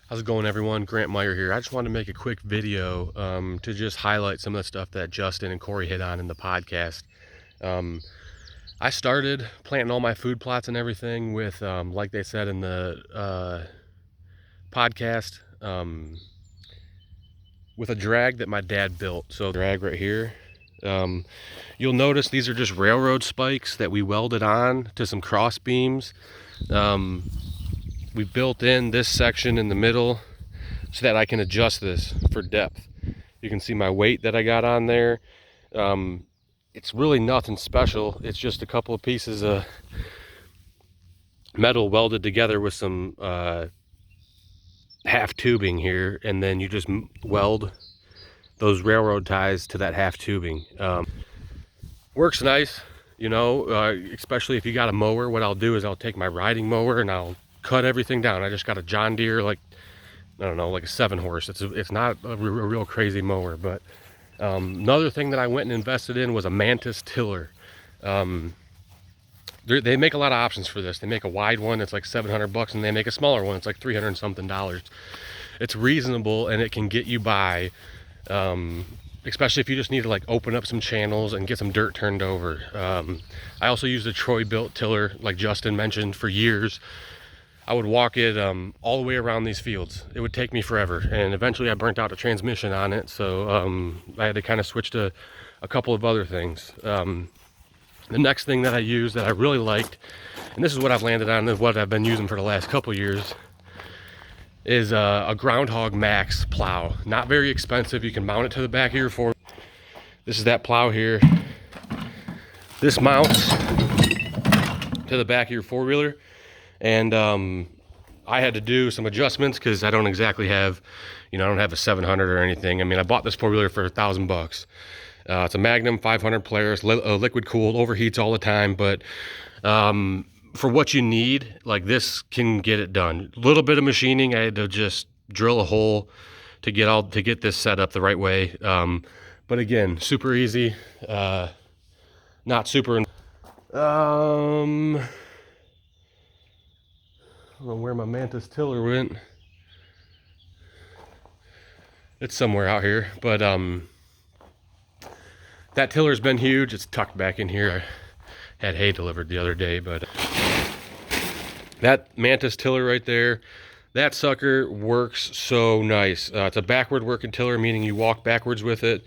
How's it going, everyone? Grant Meyer here. I just wanted to make a quick video to just highlight some of the stuff that Justin and Corey hit on in the podcast. I started planting all my food plots and everything with, like they said in the podcast, with a drag that my dad built. So the drag right here. You'll notice these are just railroad spikes that we welded on to some cross beams. We built in this section in the middle so that I can adjust this for depth. You can see my weight that I got on there. It's really nothing special. It's just a couple of pieces of metal welded together with some half tubing here, and then you just weld those railroad ties to that half tubing. Works nice, you know, especially if you got a mower. What I'll do is I'll take my riding mower and I'll cut everything down. I just got a John Deere, like, I don't know, like a 7-horse. It's not a real crazy mower, but another thing that I went and invested in was a Mantis tiller. They make a lot of options for this. They make a wide one that's like $700, and they make a smaller one. It's like $300 and something. It's reasonable, and it can get you by, especially if you just need to like open up some channels and get some dirt turned over. I also used a Troy built tiller, like Justin mentioned, for years. I would walk it all the way around these fields. It would take me forever, and eventually I burnt out a transmission on it, so I had to kind of switch to a couple of other things. The next thing that I used that I really liked, and this is what I've landed on and what I've been using for the last couple of years, is a Groundhog Max plow. Not very expensive. You can mount it to the back of your four. This is that plow here. This mounts to the back of your four-wheeler. And I had to do some adjustments because I don't exactly have, I don't have a 700 or anything. I mean, I bought this four-wheeler for $1,000. It's a Magnum 500 Polaris, liquid cooled, overheats all the time. But for what you need, like, this can get it done. A little bit of machining. I had to just drill a hole to get this set up the right way. But again, super easy. Not super. I don't know where my Mantis tiller went. It's somewhere out here, but that tiller's been huge. It's tucked back in here. I had hay delivered the other day, but that Mantis tiller right there, that sucker works so nice. It's a backward working tiller, meaning you walk backwards with it.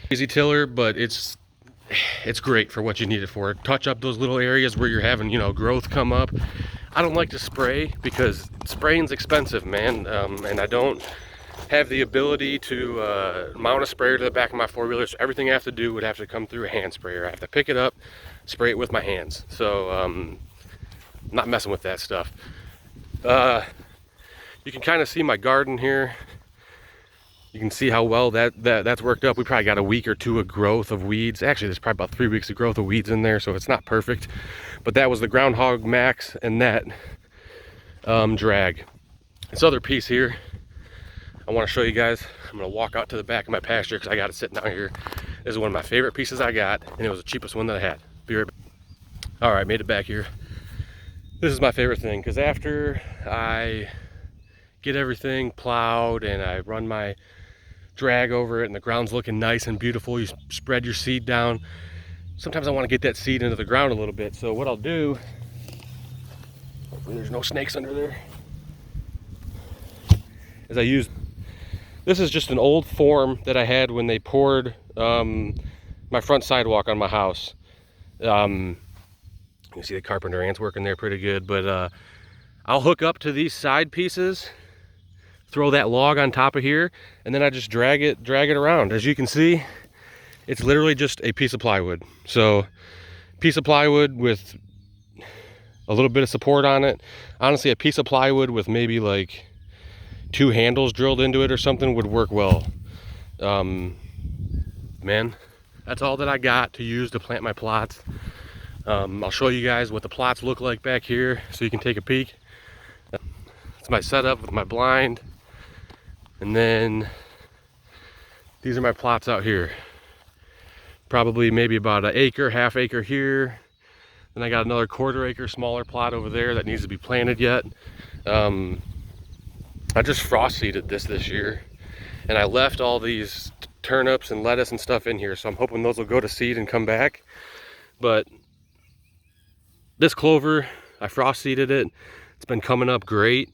Easy tiller, but it's great for what you need it for. Touch up those little areas where you're having, growth come up. I don't like to spray because spraying's expensive, man, and I don't have the ability to mount a sprayer to the back of my four-wheeler, so everything I have to do would have to come through a hand sprayer. I have to pick it up, spray it with my hands, so I'm not messing with that stuff. You can kind of see my garden here. You can see how well that's worked up. We probably got a week or two of growth of weeds. Actually, there's probably about 3 weeks of growth of weeds in there, so it's not perfect. But that was the Groundhog Max and that drag. This other piece here, I want to show you guys. I'm going to walk out to the back of my pasture because I got it sitting out here. This is one of my favorite pieces I got, and it was the cheapest one that I had. Be right back. All right, made it back here. This is my favorite thing because after I get everything plowed and I run my drag over it and the ground's looking nice and beautiful, you spread your seed down. Sometimes I want to get that seed into the ground a little bit, so what I'll do, hopefully there's no snakes under there, is this is just an old form that I had when they poured my front sidewalk on my house. You can see the carpenter ants working there pretty good, but I'll hook up to these side pieces, throw that log on top of here, and then I just drag it around. As you can see, it's literally just a piece of plywood. So, piece of plywood with a little bit of support on it. Honestly, a piece of plywood with maybe like 2 handles drilled into it or something would work well. Man, that's all that I got to use to plant my plots. I'll show you guys what the plots look like back here so you can take a peek. It's my setup with my blind. And then these are my plots out here. Probably maybe about an acre, half acre here. Then I got another 1/4 acre smaller plot over there that needs to be planted yet. I just frost seeded this year, and I left all these turnips and lettuce and stuff in here, so I'm hoping those will go to seed and come back. But this clover, I frost seeded it. It's been coming up great.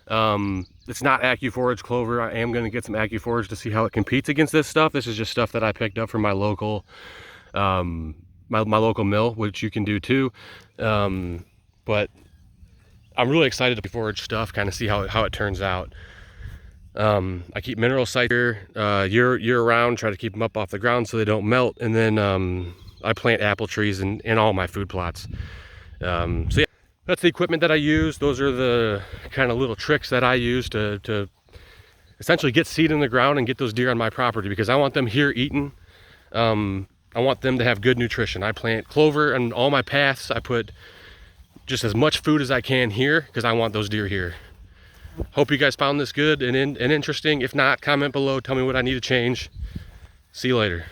It's not AccuForage clover. I am going to get some AccuForage to see how it competes against this stuff. This is just stuff that I picked up from my local my local mill, which you can do too. But I'm really excited to forage stuff, kind of see how it turns out. I keep mineral sites here year round, try to keep them up off the ground so they don't melt, and then I plant apple trees in all my food plots. So yeah, that's the equipment that I use. Those are the kind of little tricks that I use to essentially get seed in the ground and get those deer on my property, because I want them here eating. I want them to have good nutrition. I plant clover on all my paths. I put just as much food as I can here because I want those deer here. Hope you guys found this good and interesting. If not, comment below, tell me what I need to change. See you later.